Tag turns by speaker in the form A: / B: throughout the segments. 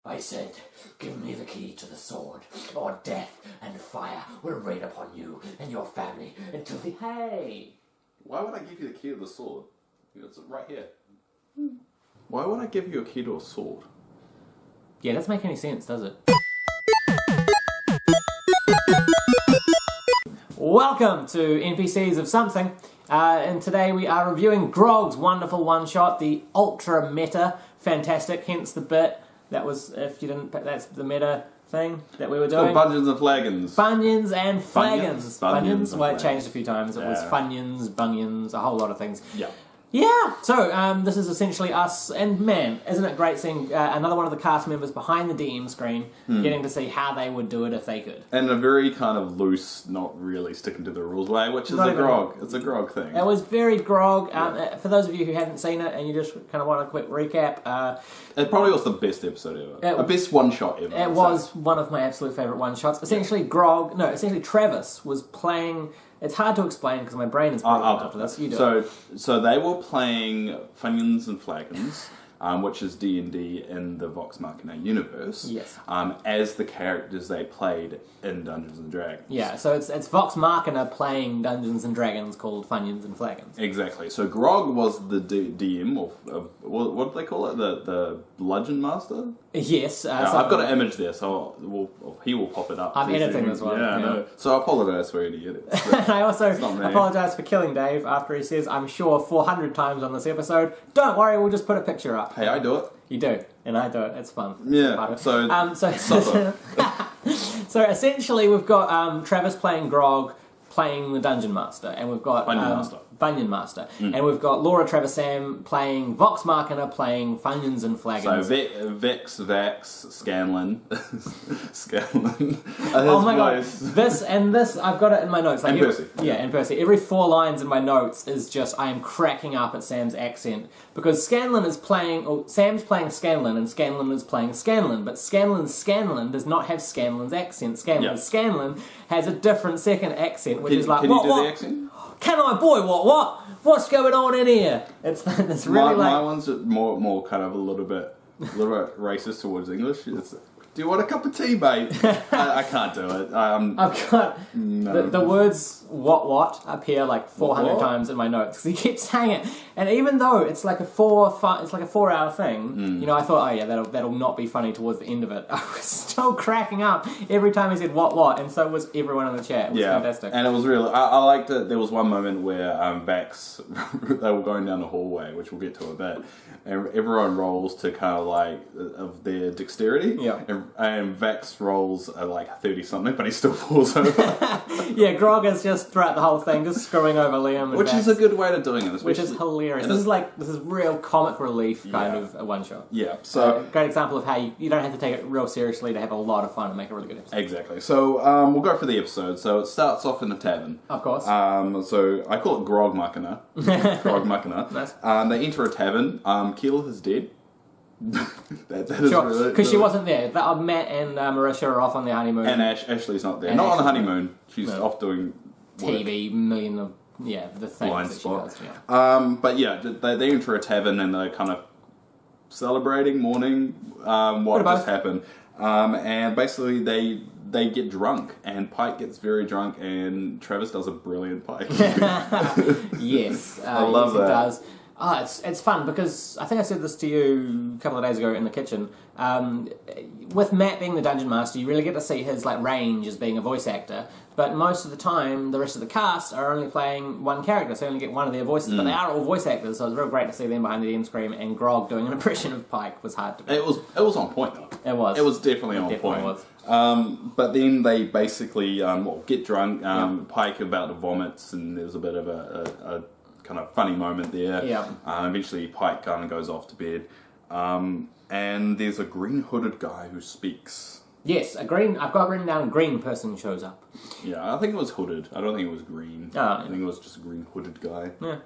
A: I said, give me the key to the sword, or death and fire will rain upon you and your family until the... Hey!
B: Why would I give you the key to the sword? It's right here. Why would I give you a key to a sword?
A: Yeah, it doesn't make any sense, does it? Welcome to NPCs of something. And today we are reviewing Grog's wonderful one-shot, the ultra meta, fantastic, hence the bit. That was, if you didn't, that's the meta thing that we were doing.
B: Bunions and flagons.
A: Bunions and flagons.
B: Bunions.
A: Well, it changed a few times. It was Funyuns, Bunions, a whole lot of things.
B: Yeah.
A: Yeah, so this is essentially us, and man, isn't it great seeing another one of the cast members behind the DM screen, getting to see how they would do it if they could.
B: And a very kind of loose, not really sticking to the rules way, which is
A: Not
B: a
A: even
B: Grog. It's a Grog thing.
A: It was very Grog. For those of you who haven't seen it and you just kind of want a quick recap...
B: it probably was the best episode ever. The best one-shot ever.
A: It was one of my absolute favourite one-shots. Essentially, Travis was playing... It's hard to explain because my brain is broken after this. You do it.
B: So they were playing Funyuns and Flagons, which is D&D in the Vox Machina universe.
A: Yes.
B: As the characters they played in Dungeons and Dragons.
A: Yeah, so it's Vox Machina playing Dungeons and Dragons called Funyuns and Flagons.
B: Exactly. So Grog was the DM of what do they call it? The Bludgeon Master?
A: Yes.
B: I've got an image there, so he will pop it up.
A: I'm editing this one.
B: Yeah, no. So I apologise for any edits.
A: And I also apologise for killing Dave after he says, I'm sure 400 times on this episode, don't worry, we'll just put a picture up.
B: Hey, I do it.
A: You do, and I do it. It's fun.
B: Yeah.
A: So essentially, we've got Travis playing Grog, playing the Dungeon Master, and we've got Bunyan Master, and we've got Laura Traversam playing Vox Machina, playing Funyuns and Flagons.
B: So Vex, Scanlan, Scanlan.
A: Oh my god! This I've got it in my notes.
B: And Percy.
A: Yeah, and Percy. Every 4 lines in my notes is just I am cracking up at Sam's accent because Scanlan is playing, or Sam's playing Scanlan, and Scanlan is playing Scanlan, but Scanlan does not have Scanlan's accent. Scanlan has a different second accent, which is like
B: can you do the accent?
A: Can I, boy? What? What's going on in here? It's really
B: my one's more kind of a little bit racist towards English. It's, do you want a cup of tea, mate? I can't do it.
A: I've got the words what appear like 400 times in my notes because he keeps saying it, and even though it's like a 4-hour thing, I thought, oh yeah, that'll not be funny towards the end of it. I was still cracking up every time he said what, and so was everyone in the chat. It was fantastic,
B: and it was really. I liked it. There was one moment where Vax they were going down the hallway, which we'll get to a bit, and everyone rolls to kind of like of their dexterity.
A: Yeah.
B: And Vax rolls like 30-something, but he still falls over.
A: Yeah, Grog is just throughout the whole thing, just screwing over Liam. And
B: which
A: Vax,
B: is a good way of doing it.
A: Which is hilarious. This is real comic relief kind of a one-shot.
B: Yeah, so...
A: great example of how you don't have to take it real seriously to have a lot of fun and make a really good episode.
B: Exactly. So, we'll go for the episode. So, it starts off in the tavern.
A: Of course.
B: So, I call it Grog Machina. Grog Machina.
A: Nice.
B: They enter a tavern. Keyleth is dead. that is
A: sure,
B: really...
A: Because she wasn't there. Matt and Marissa are off on their honeymoon.
B: And Ashley's not there. Not on the honeymoon. She's off doing...
A: TV, the things
B: blind
A: that
B: spot.
A: she does. Yeah.
B: But yeah, they enter a tavern and they're kind of celebrating, mourning what just happened. And basically they get drunk, and Pike gets very drunk, and Travis does a brilliant Pike.
A: Yes.
B: I love that.
A: He does. It's fun because I think I said this to you a couple of days ago in the kitchen. With Matt being the Dungeon Master, you really get to see his range as being a voice actor. But most of the time, the rest of the cast are only playing one character, so you only get one of their voices. But they are all voice actors, so it was real great to see them behind the DM screen. And Grog doing an impression of Pike was hard to do.
B: It was on point though.
A: It was.
B: It was definitely on point. Was. But then they basically get drunk. Pike about to vomit, and there's a bit of a kind of funny moment there.
A: Yeah.
B: Eventually, Pike kind of goes off to bed, and there's a green hooded guy who speaks.
A: Yes, I've got written down a green person shows up.
B: Yeah, I think it was hooded. I don't think it was green. I think it was just a green hooded guy.
A: Yeah.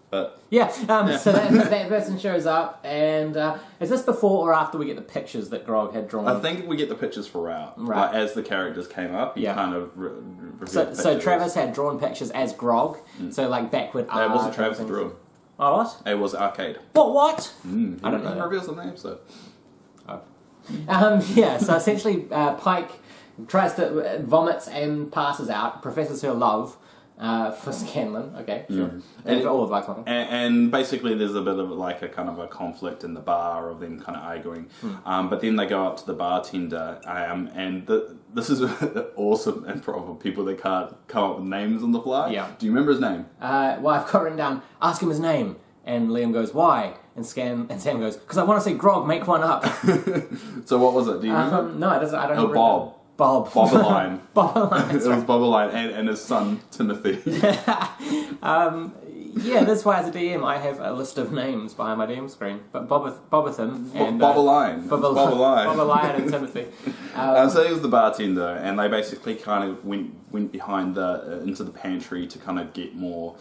B: But
A: so that person shows up, and is this before or after we get the pictures that Grog had drawn?
B: I think we get the pictures right. As the characters came up, he kind of
A: so Travis had drawn pictures as Grog, so backward art.
B: It wasn't Travis who drew them.
A: Oh, what?
B: It was Arcade.
A: What?
B: I don't know. He reveals the name, so...
A: So essentially Pike tries to vomits and passes out, professes her love for Scanlan. Okay, sure. And for all of Vox Machina.
B: And basically there's a bit of like a kind of a conflict in the bar of them kind of arguing. But then they go up to the bartender, and this is awesome improv of people that can't come up with names on the fly.
A: Yeah.
B: Do you remember his name?
A: Well, I've got written down, ask him his name. And Liam goes, why? And Sam goes, because I want to say Grog, make one up.
B: So what was it? Do you remember?
A: No, I don't
B: know. Bob. Bobaline.
A: Bobaline.
B: It was Bobaline and his son, Timothy.
A: That's why as a DM I have a list of names behind my DM screen. But Bobathan and...
B: Bobaline.
A: Bobaline and Timothy.
B: So he was the bartender, and they basically kind of went behind into the pantry to kind of get more...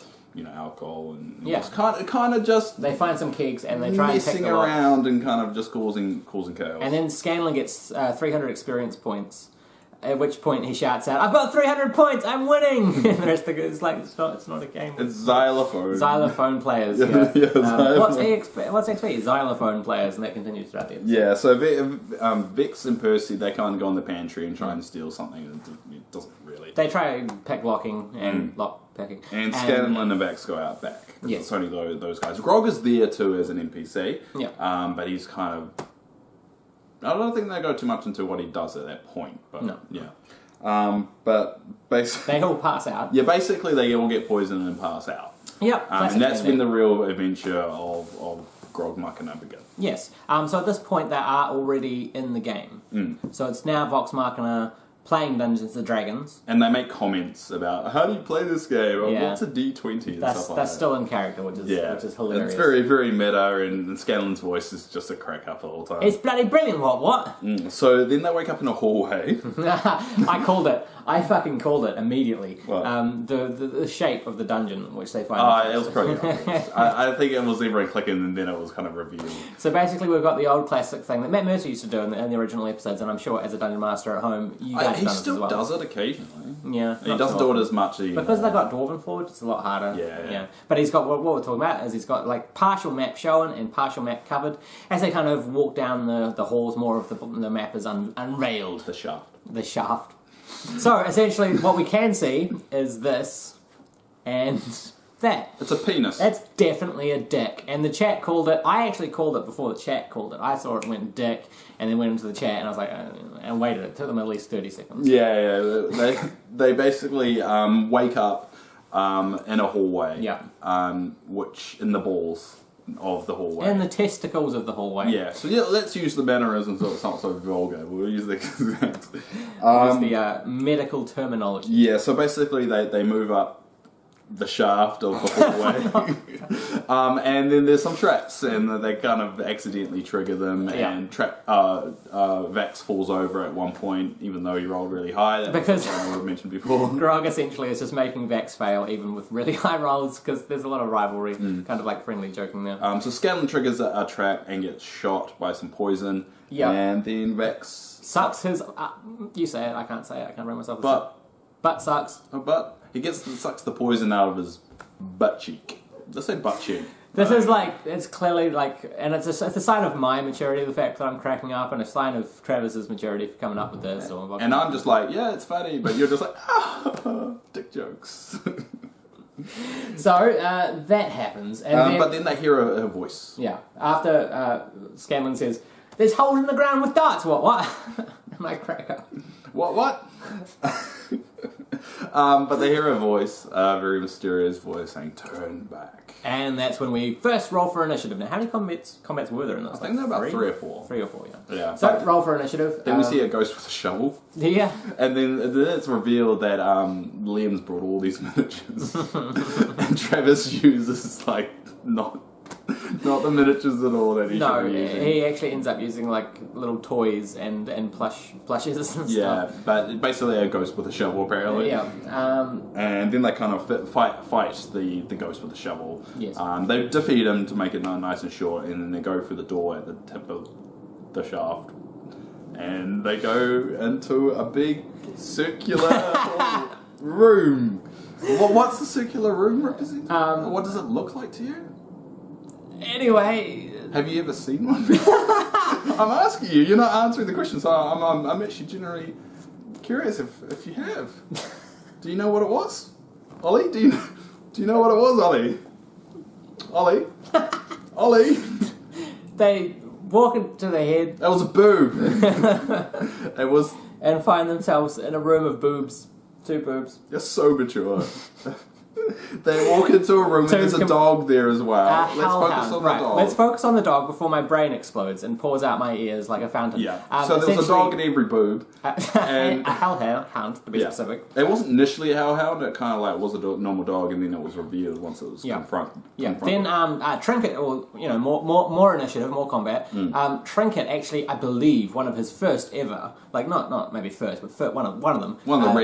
B: alcohol and just kind of just
A: they find some kegs and they try and pick
B: messing around and kind of just causing chaos.
A: And then Scanlan gets 300 experience points. At which point he shouts out, "I've got 300 points! I'm winning!" And the rest of it's like it's not a game.
B: It's xylophone.
A: Xylophone players.
B: Yeah.
A: What's XP? Xylophone players, and that continues throughout the episode.
B: Yeah. So Vix and Percy, they kind of go in the pantry and try and steal something, and it doesn't really.
A: They try pick locking and lock picking.
B: And Scanlan and Vex go out back.
A: Yes.
B: It's only those guys. Grog is there too as an NPC.
A: Yeah.
B: But he's kind of. I don't think they go too much into what he does at that point. But
A: no.
B: Yeah. But basically.
A: They all pass out.
B: Yeah, basically they all get poisoned and pass out.
A: Yep.
B: And that's when the real adventure of Grog Machina begins.
A: Yes. So at this point they are already in the game. So it's now Vox Machina playing Dungeons and Dragons.
B: And they make comments about, how do you play this game? Or
A: Yeah.
B: what's a D20 and stuff like that.
A: That's still in character, which is hilarious.
B: It's very, very meta, and Scanlan's voice is just a crack up the whole time.
A: It's bloody brilliant, what?
B: So then they wake up in a hallway.
A: I called it. I fucking called it immediately.
B: What?
A: The shape of the dungeon which they find.
B: It was pretty obvious. I think it was everyone clicking, and then it was kind of revealed.
A: So basically we've got the old classic thing that Matt Mercer used to do in the original episodes, and I'm sure as a dungeon master at home, you guys
B: he
A: have done
B: still
A: it as well.
B: does it occasionally.
A: Yeah.
B: He doesn't do it as much anymore.
A: Because they've got Dwarven Forge, it's a lot harder.
B: Yeah.
A: But he's got, what we're talking about is he's got like partial map shown and partial map covered. As they kind of walk down the halls, more of the map is unrailed. The shaft. So essentially what we can see is this and that.
B: It's a penis.
A: That's definitely a dick. And the chat called it. I actually called it before the chat called it. I saw it went dick and then went into the chat and I was like, and waited. It took them at least 30 seconds.
B: Yeah. They basically wake up in a hallway.
A: Yeah.
B: Which, in the balls of the hallway.
A: And the testicles of the hallway.
B: Yeah, so let's use the mannerisms so it's not so vulgar. We'll use the...
A: Use the medical terminology.
B: Yeah, so basically they move up the shaft of the hallway. And then there's some traps, and they kind of accidentally trigger them, and Vax falls over at one point, even though he rolled really high.
A: Because
B: I've mentioned before.
A: Grog essentially is just making Vax fail, even with really high rolls, because there's a lot of rivalry, kind of like friendly joking there.
B: So Scanlan triggers a trap and gets shot by some poison, and then Vax...
A: Sucks his... you say it, I can't say it, I can't remember myself. Butt sucks.
B: But he sucks the poison out of his butt cheek. Let's say butt cheek.
A: This is like, it's clearly like, and it's a sign of my maturity, the fact that I'm cracking up, and a sign of Travis's maturity for coming up with this.
B: And I'm just like, yeah, it's funny, but you're just like, dick jokes.
A: So, that happens. And
B: but then they hear a voice.
A: Yeah. After Scanlan says, there's holes in the ground with darts, what? And I crack up.
B: What? But they hear a voice, a very mysterious voice saying, turn back.
A: And that's when we first roll for initiative. Now, how many combats were there in this?
B: I think there are about 3 or 4.
A: 3 or 4,
B: yeah.
A: So, roll for initiative.
B: Then we see a ghost with a shovel.
A: Yeah.
B: And then it's revealed that Liam's brought all these miniatures. And Travis uses, like, not the miniatures at all that he should be using.
A: He actually ends up using like little toys and plushes and stuff.
B: Yeah, but basically a ghost with a shovel apparently.
A: Yeah.
B: And then they kind of fight the ghost with the shovel.
A: Yes.
B: They defeat him to make it nice and short, and then they go through the door at the tip of the shaft. And they go into a big circular room. What's the circular room represent? What does it look like to you?
A: Anyway...
B: Have you ever seen one before? I'm asking you. You're not answering the question, so I'm actually generally curious if you have. Do you know what it was, Ollie? Do you know what it was, Ollie? Ollie.
A: They walk into the head.
B: That was a boob. It was.
A: And find themselves in a room of boobs. 2 boobs.
B: You're so mature. They walk into a room and there's a dog there as well. Let's focus on the dog.
A: Let's focus on the dog before my brain explodes and pours out my ears like a fountain.
B: Yeah. So there was a dog in every boob.
A: And a hellhound, to be specific.
B: It wasn't initially a hellhound. It kind of like was a normal dog, and then it was revealed once it was confronted.
A: Yeah. Then Trinket, or more initiative, more combat. Trinket actually, I believe, one of his first ever, like not maybe first, but one of them.
B: One of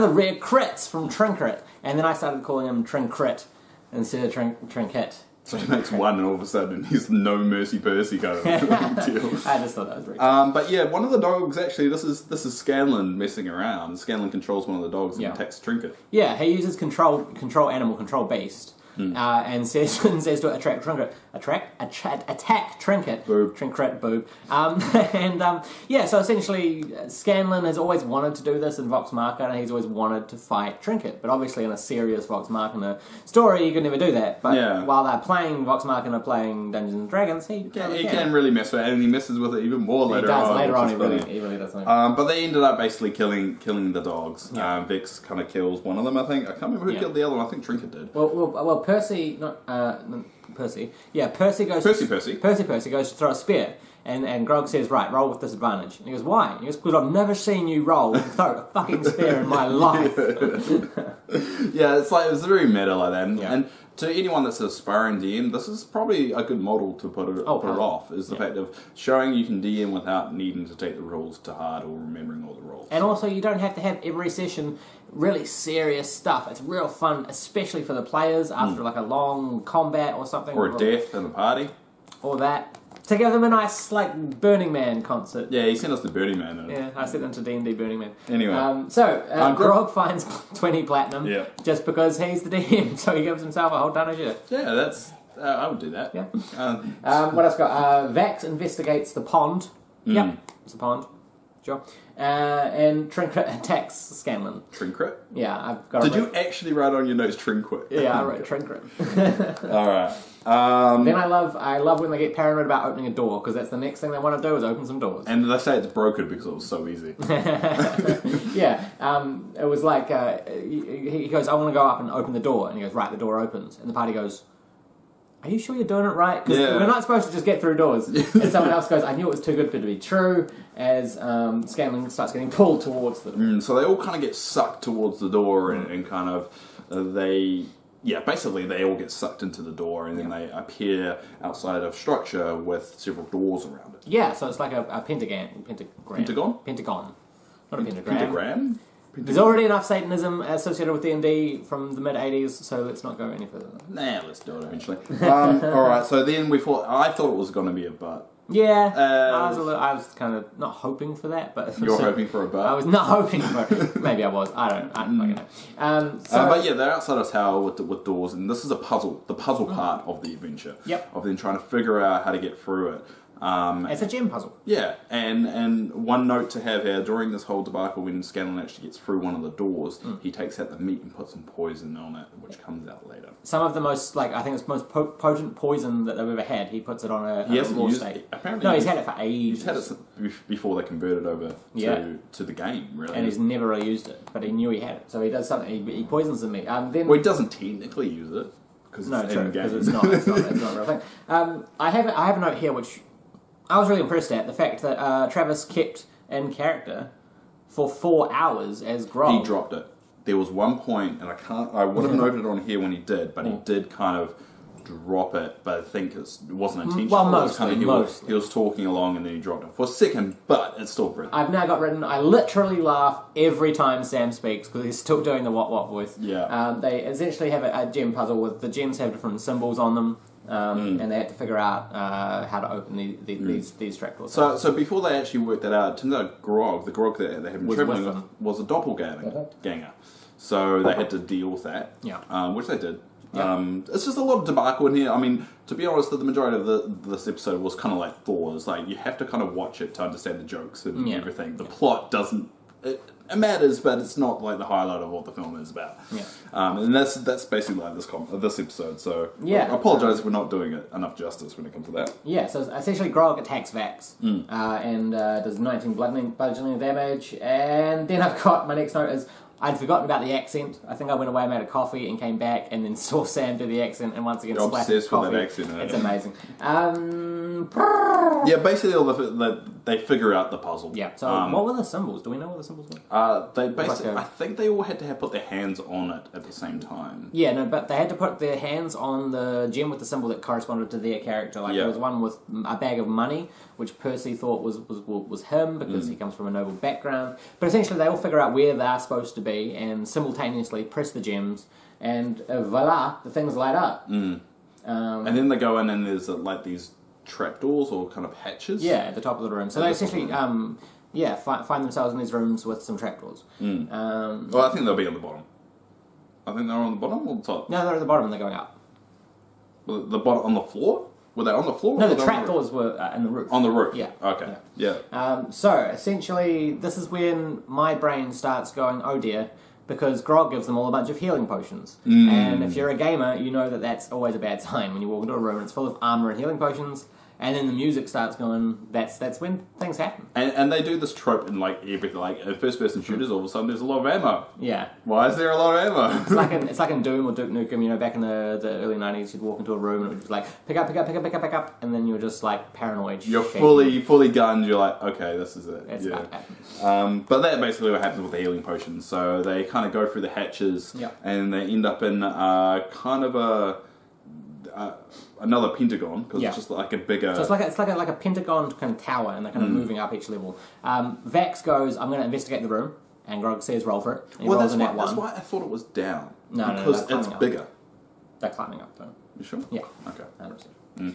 B: the
A: rare crits from Trinket. And then I started calling him Trinkrit instead of Trinket.
B: So he makes one, and all of a sudden he's no mercy Percy kind of deal.
A: I just thought that was very cool.
B: But yeah, one of the dogs actually. This is Scanlan messing around. Scanlan controls one of the dogs and attacks Trinket.
A: Yeah, he uses control animal, control beast. And says to attack Trinket. Attack Trinket.
B: Boob.
A: Trinket, boob. So essentially, Scanlan has always wanted to do this in Vox Machina, and he's always wanted to fight Trinket. But obviously, in a serious Vox Machina story, you could never do that. But while they're playing Vox Machina, playing Dungeons and Dragons, he
B: can really mess with it, and he messes with it even more later on.
A: He really does.
B: But they ended up basically killing the dogs. Yeah. Vex kind of kills one of them, I think. I can't remember who killed the other one. I think Trinket did.
A: Well, Percy goes to throw a spear, and Grog says, right, roll with disadvantage. And he goes, why? And he goes, because I've never seen you roll and throw a fucking spear in my life.
B: It's very meta like that. And to anyone that's an aspiring DM, this is probably a good model to put it off, is the fact of showing you can DM without needing to take the rules to heart or remembering all the rules.
A: And also, you don't have to have every session really serious stuff. It's real fun, especially for the players after like a long combat or something.
B: Or a death in a party.
A: Or that. To give them a nice, like, Burning Man concert.
B: Yeah, he sent us to Burning Man.
A: Yeah, I sent them to D&D Burning Man.
B: Anyway.
A: Grog finds 20 platinum just because he's the DM, so he gives himself a whole ton of shit.
B: Yeah, that's... I would do that.
A: Yeah. What else got? Vax investigates the pond. Yep, it's a pond. Sure. And Trinket attacks Scanlan.
B: Trinket?
A: Yeah, I've got.
B: Did you actually write on your notes Trinket?
A: Yeah, I wrote Trinket.
B: All right.
A: Then I love when they get paranoid about opening a door, because that's the next thing they want to do is open some doors.
B: And they say it's broken because it was so easy.
A: It was like he goes, I want to go up and open the door, and he goes, right, the door opens, and the party goes, are you sure you're doing it right? Because we're not supposed to just get through doors. And someone else goes, I knew it was too good for it to be true, as Scanlan starts getting pulled towards the door.
B: So they all kind of get sucked towards the door, and kind of basically they all get sucked into the door, and then they appear outside of structure with several doors around it.
A: Yeah, so it's like a pentagon.
B: Pentagon?
A: Pentagon. Not a pentagram.
B: Pentagram?
A: There's already enough Satanism associated with D&D from the mid-80s, so let's not go any further.
B: Nah, let's do it eventually. Alright, so then I thought it was going to be a butt.
A: Yeah, I was kind of not hoping for that, but...
B: You're hoping for a butt?
A: I was not hoping for it. Maybe I was. I don't fucking know.
B: But yeah, they're outside of tower with doors, and this is the puzzle part of the adventure.
A: Yep.
B: Of them trying to figure out how to get through it.
A: It's a gem puzzle.
B: Yeah, and one note to have here, during this whole debacle, when Scanlan actually gets through one of the doors, he takes out the meat and puts some poison on it, which comes out later.
A: Some of the most, I think it's the most potent poison that they've ever had, he puts it on a raw state.
B: Apparently,
A: no, he's had it for ages.
B: He's had it before they converted over to the game, really.
A: And he's never really used it, but he knew he had it, so he does something, he poisons the meat.
B: Well, he doesn't technically use it, because it's in the game.
A: Because it's not a real thing. I have a note here, which... I was really impressed at the fact that Travis kept in character for 4 hours as Grog.
B: He dropped it. There was one point, and I would have noted it on here when he did, but he did kind of drop it, but I think it wasn't intentional.
A: Well,
B: he was talking along and then he dropped it for a second, but it's still written.
A: I've now got written, I literally laugh every time Sam speaks because he's still doing the what voice.
B: Yeah.
A: They essentially have a gem puzzle with the gems have different symbols on them. And they had to figure out how to open these trapdoors.
B: So before they actually worked that out, it turns out the Grog that they had been traveling with, was a doppelganger. So they had to deal with that, which they did It's just a lot of debacle in here. I mean, to be honest, the majority of this episode was kind of like Thor's. Like, you have to kind of watch it to understand the jokes and everything. The plot doesn't... It matters, but it's not like the highlight of what the film is about.
A: Yeah.
B: And that's basically like this episode. So I apologise for not doing it enough justice when it comes to that.
A: Yeah, so essentially Grog attacks Vax and does 19 bludgeoning damage. And then I've got, my next note is, I'd forgotten about the accent. I think I went away, made a coffee, and came back, and then saw Sam do the accent, and once again splashed
B: obsessed
A: coffee.
B: with that accent.
A: It's amazing.
B: Basically, they figure out the puzzle.
A: Yeah. So, what were the symbols? Do we know what the symbols were?
B: They basically, I think they all had to have put their hands on it at the same time.
A: Yeah, no, but they had to put their hands on the gem with the symbol that corresponded to their character. Like there was one with a bag of money, which Percy thought was him because he comes from a noble background. But essentially, they all figure out where they're supposed to be and simultaneously press the gems, and voila, the things light up.
B: And then they go in and there's like these trapdoors or kind of hatches.
A: Yeah, at the top of the room. So they essentially, find themselves in these rooms with some trapdoors.
B: Well, I think they'll be on the bottom. I think they're on the bottom or the top.
A: No, they're at the bottom and they're going up.
B: The bottom on the floor? Were they on the floor?
A: No, the trapdoors were in the roof.
B: On the roof?
A: Yeah.
B: Okay. Yeah.
A: So, essentially, this is when my brain starts going, oh dear, because Grog gives them all a bunch of healing potions. And if you're a gamer, you know that that's always a bad sign when you walk into a room and it's full of armor and healing potions, and then the music starts going, that's when things happen.
B: And they do this trope in like everything, like in first-person shooters, all of a sudden there's a lot of ammo.
A: Yeah.
B: Why is there a lot of ammo?
A: It's like in Doom or Duke Nukem, you know, back in the early 90s, you'd walk into a room and it would just like, pick up, and then you're just like paranoid.
B: You're fully gunned, you're like, okay, this is it.
A: It's about to happen.
B: But that's basically what happens with the healing potions. So they kind of go through the hatches, and they end up in kind of another pentagon, because it's just like a bigger...
A: So it's like a pentagon kind of tower, and they're kind of moving up each level. Vax goes, I'm going to investigate the room, and Grog says roll for it. And he rolls
B: that's why I thought it was down.
A: No,
B: because it's bigger.
A: They're climbing up, though.
B: You sure?
A: Yeah.
B: Okay.
A: 100%.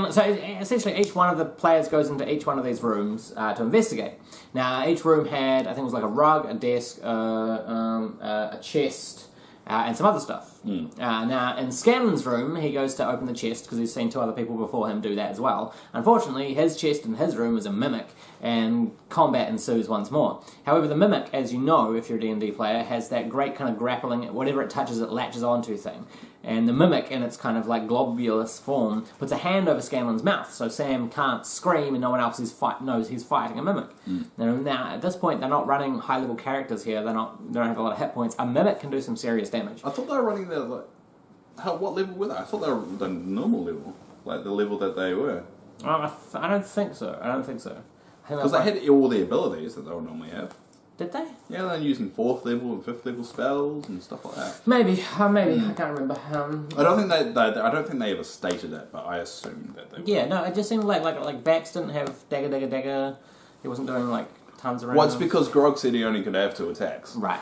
A: So essentially each one of the players goes into each one of these rooms to investigate. Now, each room had, I think it was like a rug, a desk, a chest, and some other stuff. Now, in Scanlan's room, he goes to open the chest because he's seen two other people before him do that as well. Unfortunately, his chest in his room is a mimic, and combat ensues once more. However, the mimic, as you know, if you're a D&D player, has that great kind of grappling, whatever it touches, it latches onto thing. And the mimic, in its kind of like globulous form, puts a hand over Scanlan's mouth, so Sam can't scream and no one else knows he's fighting a mimic. Now, at this point, they're not running high-level characters here. They don't have a lot of hit points. A mimic can do some serious damage.
B: I thought they were running the what level were they? I thought they were the normal level, like the level that they were.
A: I don't think so.
B: Because they had all the abilities that they would normally have.
A: Did they?
B: Yeah, they're using 4th level and 5th level spells and stuff like that.
A: Maybe. I can't remember.
B: I don't think they ever stated it, but I assumed that they.
A: Yeah, no, it just seemed like Vax didn't have dagger. He wasn't doing like tons around.
B: Well, it's because Grog said he only could have 2 attacks.
A: Right.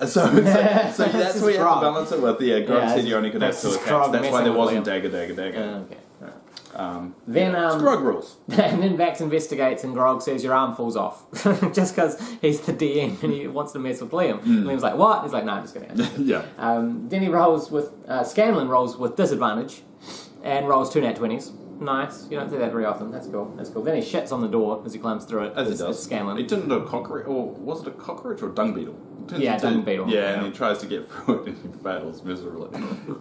B: So that's where you have to balance it with. Yeah, Grog said you only could have 2 attacks. That's why there wasn't dagger.
A: Okay.
B: Then it's Grog rules.
A: And then Vax investigates and Grog says your arm falls off. Just because he's the DM and he wants to mess with Liam. Liam's like, what? He's like, no, I'm just kidding.
B: Yeah.
A: Then he rolls with... Scanlan rolls with disadvantage and rolls 2 nat 20s. Nice. You don't do that very often. That's cool. Then he shits on the door as he climbs through it.
B: As he does.
A: Scanlan.
B: He turned into a cockroach, or was it a cockroach or a dung beetle?
A: Yeah, dung beetle.
B: Yeah, and he tries to get through it and he fails miserably.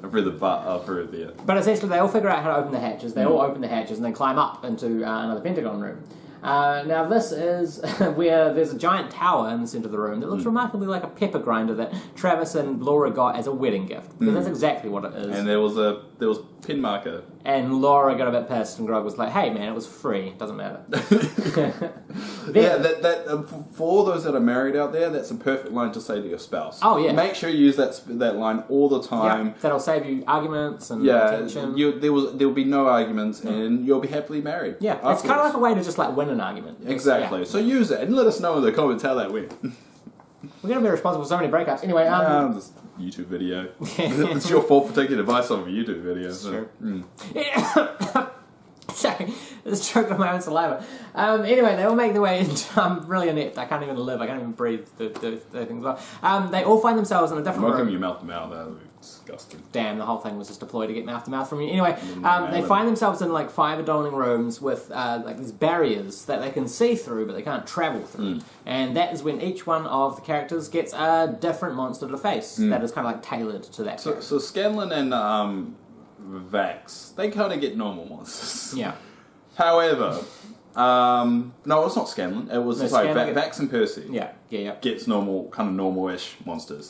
B: through the
A: But essentially they all figure out how to open the hatches. They all open the hatches and they climb up into another pentagon room. Now this is where there's a giant tower in the centre of the room that looks remarkably like a pepper grinder that Travis and Laura got as a wedding gift. Because that's exactly what it is.
B: And there was pin marker.
A: And Laura got a bit pissed and Grog was like, hey man, it was free, it doesn't matter.
B: For all those that are married out there, that's a perfect line to say to your spouse.
A: Oh yeah.
B: Make sure you use that line all the time.
A: Yeah, that'll save you arguments and tension.
B: There will be no arguments and you'll be happily married.
A: Yeah,
B: afterwards.
A: It's kind of like a way to just like win an argument.
B: Exactly. Yeah. So use it and let us know in the comments how that went.
A: We're going to be responsible for so many breakups. Anyway,
B: this YouTube video. It's your fault for taking advice off a YouTube video. So.
A: Sure. Sorry, just choked on my own saliva. Anyway, they all make their way into... I'm really inept. I can't even live. I can't even breathe. The things well. They all find themselves in a different room.
B: Welcome you mouth to mouth. That would be disgusting.
A: Damn, the whole thing was just deployed to get mouth to mouth from you. Anyway, they find themselves in like 5 adjoining rooms with like these barriers that they can see through, but they can't travel through. And that is when each one of the characters gets a different monster to face that is kind of like tailored to that.
B: So Scanlan and Vax, they kind of get normal monsters.
A: Yeah.
B: However, no, it's not Scanlan. It was Vax and Percy.
A: Yeah.
B: Gets normal, kind of normal-ish monsters.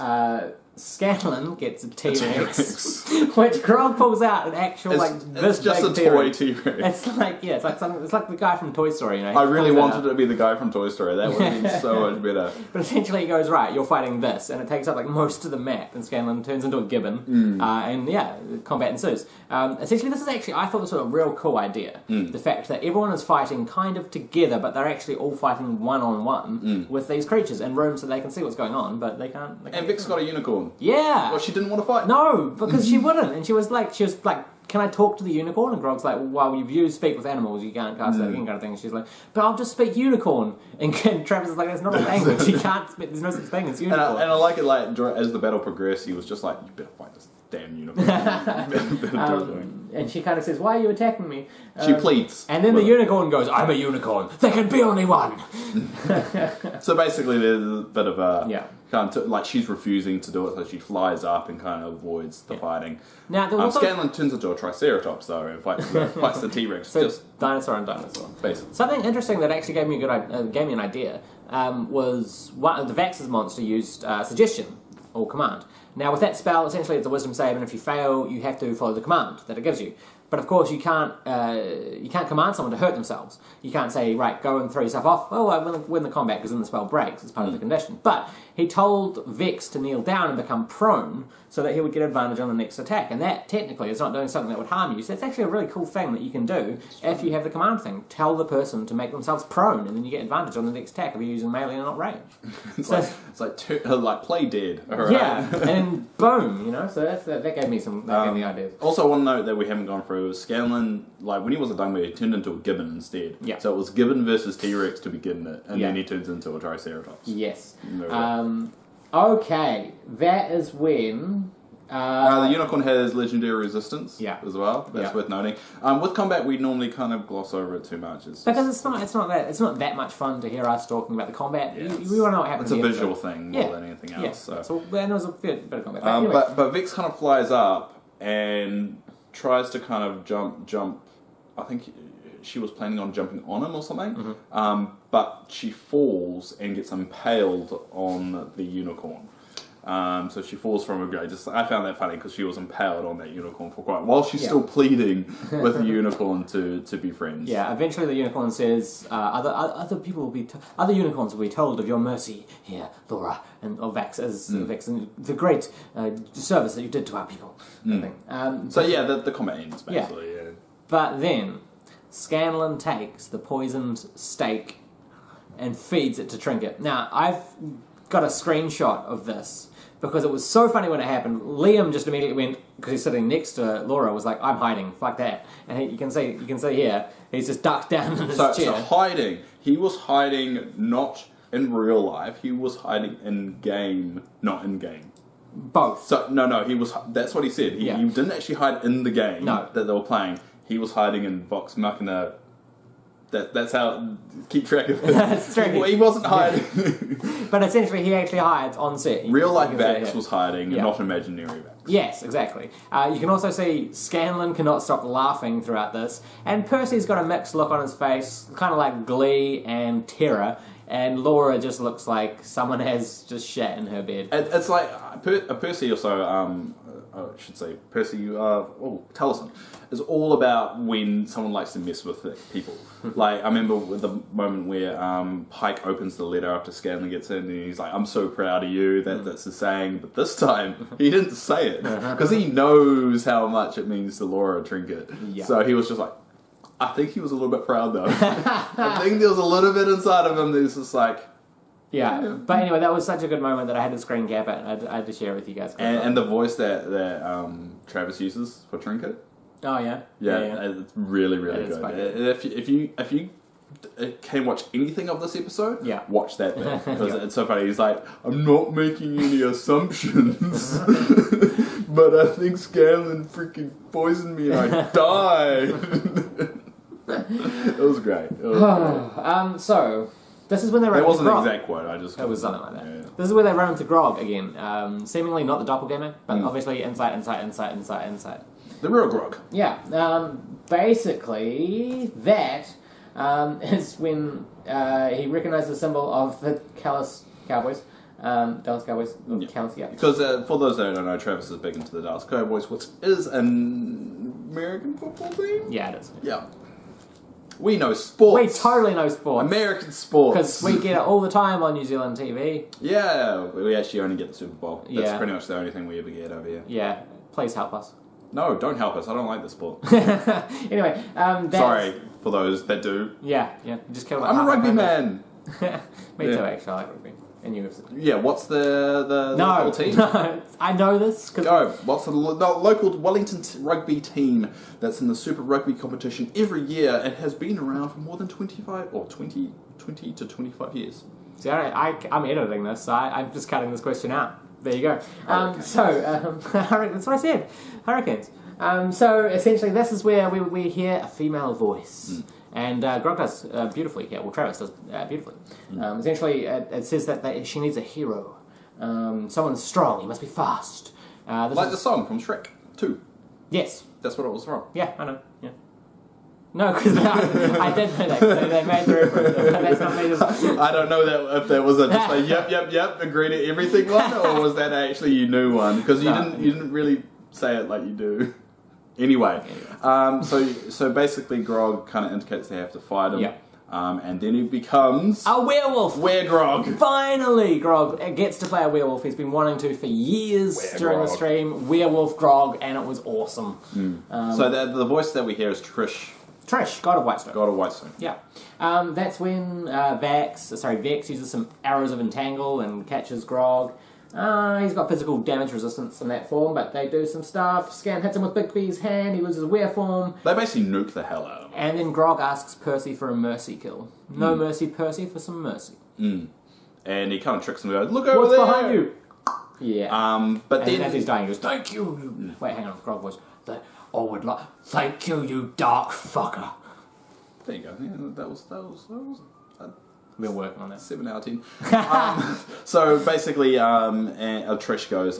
A: Scanlan gets a T-Rex, which Grog pulls out an actual
B: it's just a toy T-Rex.
A: It's like it's like the guy from Toy Story. You know,
B: I really wanted it to be the guy from Toy Story. That would have been so much better.
A: But essentially, he goes, right, you're fighting this, and it takes up like most of the map, and Scanlan turns into a gibbon, and combat ensues. Essentially, this is actually, I thought this was a real cool idea. The fact that everyone is fighting kind of together, but they're actually all fighting one-on-one with these creatures in rooms so they can see what's going on, but they can't.
B: And Vic's got a unicorn.
A: Yeah.
B: Well, she didn't want to fight.
A: No, because she wouldn't. And she was like, can I talk to the unicorn? And Grog's like, well, you've used speak with animals, you can't cast that again kind of thing. And she's like, but I'll just speak unicorn. And Travis is like, that's not a language. You can't speak, there's no such thing as unicorn.
B: And I like it, like, as the battle progressed, he was just like, you better fight this damn unicorn.
A: And she kind of says, why are you attacking me?
B: She pleads.
A: And then the unicorn goes, I'm a unicorn. There can be only one.
B: So basically there's a bit of a... like she's refusing to do it, so she flies up and kind of avoids the fighting.
A: Now,
B: Scanlan turns into a Triceratops though and fights the T-Rex.
A: So just dinosaur and dinosaur.
B: Basically.
A: Something interesting that actually gave me an idea was one of the Vax's monster used suggestion or command. Now with that spell, essentially it's a wisdom save, and if you fail, you have to follow the command that it gives you. But of course, you can't command someone to hurt themselves. You can't say, right, go and throw yourself off. Oh, I will win the combat because then the spell breaks. It's part of the condition. But he told Vex to kneel down and become prone so that he would get advantage on the next attack. And that, technically, is not doing something that would harm you. So that's actually a really cool thing that you can do if you have the command thing. Tell the person to make themselves prone, and then you get advantage on the next attack if you're using melee and not range.
B: It's like play dead. Right?
A: Yeah, and boom, you know. So that gave me some ideas.
B: Also, one note that we haven't gone through is Scanlan, like when he was a Dungbear, he turned into a gibbon instead.
A: Yeah.
B: So it was gibbon versus T-Rex to begin it, and then he turns into a Triceratops.
A: Yes. Okay, that is when...
B: the unicorn has legendary resistance as well. That's worth noting. With combat, we normally kind of gloss over it too much.
A: Because it's not that much fun to hear us talking about the combat. Yeah, we want to know what happens.
B: It's a visual thing more than anything else.
A: Yeah. So and there was a bit of combat.
B: But Vix kind of flies up and tries to kind of jump. I think she was planning on jumping on him or something. But she falls and gets impaled on the unicorn. So she falls from a grade. I found that funny because she was impaled on that unicorn for quite a while. She's still pleading with the unicorn to be friends. Yeah, eventually the unicorn says, other unicorns will be told of your mercy here, Laura, and Vax as Vax, and the great service that you did to our people. The combat ends basically. Yeah. But then Scanlan takes the poisoned steak and feeds it to Trinket. Now I've got a screenshot of this because it was so funny when it happened. Liam just immediately went, because he's sitting next to Laura, was like, I'm hiding, fuck that. And you can see here, he's just ducked down in his chair. So hiding, he was hiding not in real life, he was hiding in game, not in game. Both. So no, he was. That's what he said. He didn't actually hide in the game that they were playing. He was hiding in Vox Machina. That's how keep track of it. That's true. He wasn't hiding. But essentially, he actually hides on set. Real life Vax was hiding, and not imaginary Vax. Yes, exactly. You can also see Scanlan cannot stop laughing throughout this, and Percy's got a mixed look on his face, kind of like glee and terror. And Laura just looks like someone has just shat in her bed. It's like Percy also, I should say, Taliesin is all about when someone likes to mess with people. Like, I remember the moment where Pike opens the letter after Scanlan gets in and he's like, I'm so proud of you, that's the saying. But this time, he didn't say it because he knows how much it means to Laura Trinket. Yeah. So he was just like, I think he was a little bit proud though. I think there was a little bit inside of him that was just like... Yeah, but anyway, that was such a good moment that I had to screen cap it. I had to share it with you guys. And the voice that Travis uses for Trinket,
A: Oh yeah.
B: It's really really good. If you can watch anything of this episode, watch that bit because it's so funny. He's like, I'm not making any assumptions, but I think Scanlan freaking poisoned me and I died. It was great.
A: So this is when they run into Grog.
B: It wasn't an exact quote.
A: It was something like that. Yeah. This is where they run into Grog again. Seemingly not the doppelganger, but obviously inside.
B: The real Grog.
A: Yeah. Basically, that is when he recognised the symbol of the Dallas Cowboys. Dallas Cowboys.
B: Because for those that don't know, Travis is big into the Dallas Cowboys, which is an American football team.
A: Yeah, it is.
B: Yeah. We know sports.
A: We totally know sports.
B: American sports.
A: Because we get it all the time on New Zealand TV.
B: Yeah, we actually only get the Super Bowl. That's pretty much the only thing we ever get over here.
A: Yeah, please help us.
B: No, don't help us. I don't like the sport.
A: Anyway,
B: sorry for those that do.
A: Yeah, just kill.
B: I'm a rugby man.
A: Me too, actually. I like rugby. And you?
B: Yeah. What's the local team?
A: No, I know this.
B: Go. What's the local Wellington rugby team that's in the Super Rugby competition every year and has been around for more than 20 to 25 years?
A: See, I'm editing this, so I'm just cutting this question out. There you go. That's what I said. Hurricanes. So essentially, this is where we hear a female voice. And Grog does beautifully here. Well, Travis does beautifully. Essentially, it says that she needs a hero. Someone strong. He must be fast.
B: The song from Shrek 2.
A: Yes.
B: That's what it was from.
A: Yeah, I know. Yeah. No, because I did know that. Cause they made the reference. That's not me.
B: I don't know if that was just a yep, agree to everything one, or was that actually you knew one? Because you didn't really say it like you do. Anyway, so basically Grog kind of indicates they have to fight him.
A: Yeah.
B: And then he becomes
A: a werewolf.
B: Grog.
A: Finally, Grog gets to play a werewolf. He's been wanting to for years during the stream. Werewolf Grog, and it was awesome.
B: So the voice that we hear is Trish,
A: God of Whitestone.
B: God of Whitestone.
A: Yeah. That's when Vex uses some arrows of entangle and catches Grog. He's got physical damage resistance in that form, but they do some stuff. Scan hits him with Bigby's hand, he loses were form.
B: They basically nuke the hell out of him.
A: And then Grog asks Percy for a mercy kill. No mercy, Percy, for some mercy.
B: And he kind of tricks him and goes, look over
A: there!
B: What's
A: behind you? Yeah.
B: But
A: and
B: then
A: as he's dying, he goes, thank you! Wait, hang on, Grog was, thank you, you dark fucker.
B: There you go. Yeah, that was
A: we're working on that.
B: 7 out of 10. So basically, Trish goes,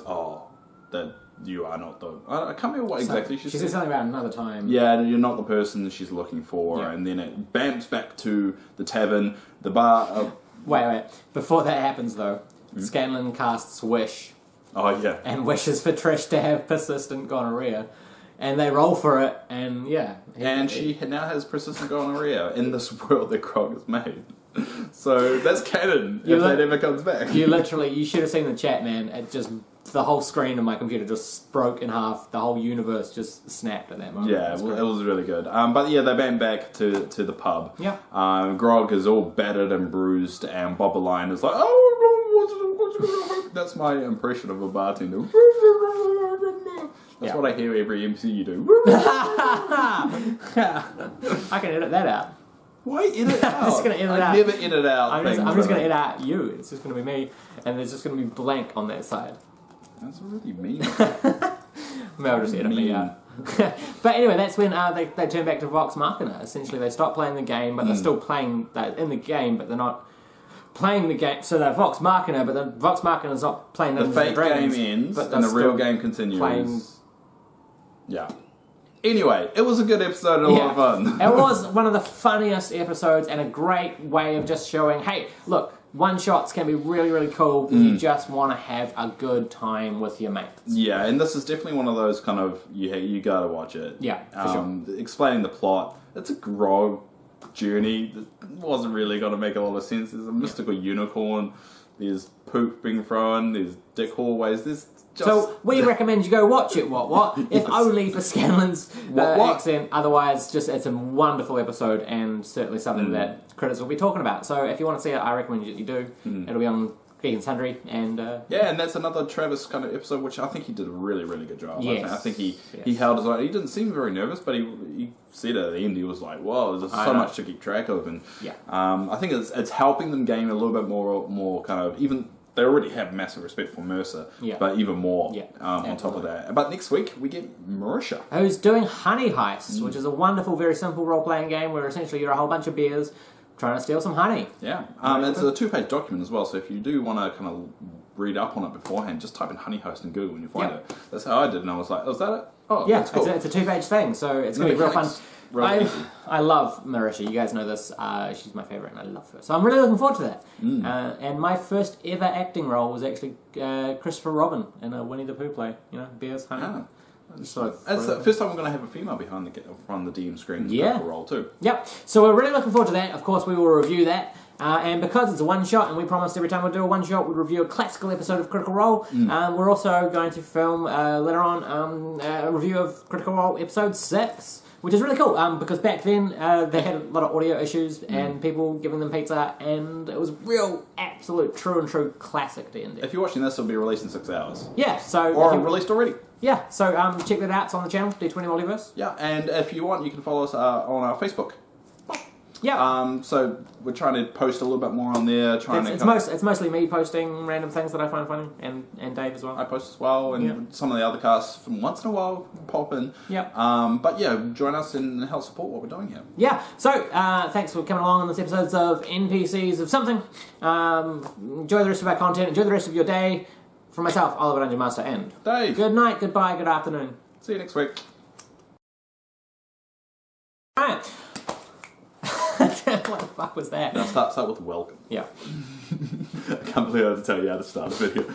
B: that you are not the... I can't remember what exactly she said.
A: She said something about another time.
B: Yeah, you're not the person she's looking for. Yeah. And then it bamps back to the tavern, the bar...
A: Wait. Before that happens, though, Scanlan casts Wish.
B: Oh, yeah.
A: And wishes for Trish to have persistent gonorrhea. And they roll for it, and yeah.
B: She now has persistent gonorrhea in this world that Grog has made. So that's canon if that ever comes back.
A: You should have seen the chat, man. The whole screen of my computer just broke in half. The whole universe just snapped at that moment.
B: Yeah, it was really good. But yeah, they bam back to the pub.
A: Yeah.
B: Grog is all battered and bruised, and Bobaline is like, what's that's my impression of a bartender. That's what I hear every MC you do.
A: I can edit that out.
B: Why edit out?
A: I'm just going to edit out.
B: I never edit out.
A: I'm just going to edit out you. It's just going to be me, and there's just going to be blank on that side.
B: That's really mean.
A: Maybe I'll just edit me out. But anyway, that's when they turn back to Vox Machina. Essentially, they stop playing the game, but they're still playing in the game, but they're not playing the game. So they're Vox Machina, but the Vox Machina's not playing
B: the fake game ends, and the real game continues. Yeah. Anyway, it was a good episode and a lot of fun.
A: It was one of the funniest episodes and a great way of just showing, hey, look, one-shots can be really, really cool when you just want to have a good time with your mates.
B: Yeah, and this is definitely one of those kind of, you gotta watch it.
A: Yeah, for sure.
B: Explaining the plot. It's a Grog journey that wasn't really going to make a lot of sense. There's a mystical unicorn, there's poop being thrown, there's dick hallways, there's
A: so we recommend you go watch it, what? If only for Scanlan's accent. Otherwise, it's a wonderful episode and certainly something that critics will be talking about. So if you want to see it, I recommend you do. It'll be on Geek and Sundry, and
B: yeah, and that's another Travis kind of episode, which I think he did a really, really good job.
A: Yes.
B: I think he held his own. He didn't seem very nervous, but he said at the end, he was like, "Whoa, there's so much to keep track of," and I think it's helping them gain a little bit more kind of even. They already have massive respect for Mercer, but even more on top of that. But next week, we get Mercer.
A: Who's doing Honey Heist, which is a wonderful, very simple role-playing game where essentially you're a whole bunch of bears trying to steal some honey.
B: Yeah. It's a 2-page document as well, so if you do want to kind of read up on it beforehand, just type in Honey Heist in Google and you find it. That's how I did, and I was like, oh, is that it? Oh,
A: yeah,
B: that's cool.
A: It's a 2-page thing, so it's going to be real fun. I love Marissa. You guys know this. She's my favourite, and I love her. So I'm really looking forward to that. And my first ever acting role was actually Christopher Robin in a Winnie the Pooh play. You know, Bears Honey.
B: It's the first time we're going to have a female behind the DM screen role too. Yep.
A: So we're really looking forward to that. Of course, we will review that. And because it's a one-shot, and we promised every time we do a one-shot, we'd review a classical episode of Critical Role, we're also going to film later on a review of Critical Role episode 6. Which is really cool, because back then they had a lot of audio issues and people giving them pizza, and it was real, absolute, true classic D&D.
B: If you're watching this, it'll be released in 6 hours.
A: Yeah, so...
B: Or released already.
A: Yeah, so check that out. It's on the channel, D20 Multiverse.
B: Yeah, and if you want, you can follow us on our Facebook.
A: Yeah.
B: So we're trying to post a little bit more on there.
A: It's mostly me posting random things that I find funny, and Dave as well.
B: I post as well, and some of the other casts from once in a while pop in.
A: Yep.
B: But yeah, join us and help support what we're doing here.
A: Yeah. So thanks for coming along on this episode of NPCs of something. Enjoy the rest of our content. Enjoy the rest of your day. From myself, Oliver Dungeon Master, and
B: Dave.
A: Good night. Goodbye. Good afternoon.
B: See you next week.
A: All right. What the fuck was that?
B: Now start with welcome.
A: Yeah.
B: I can't believe I had to tell you how to start a video.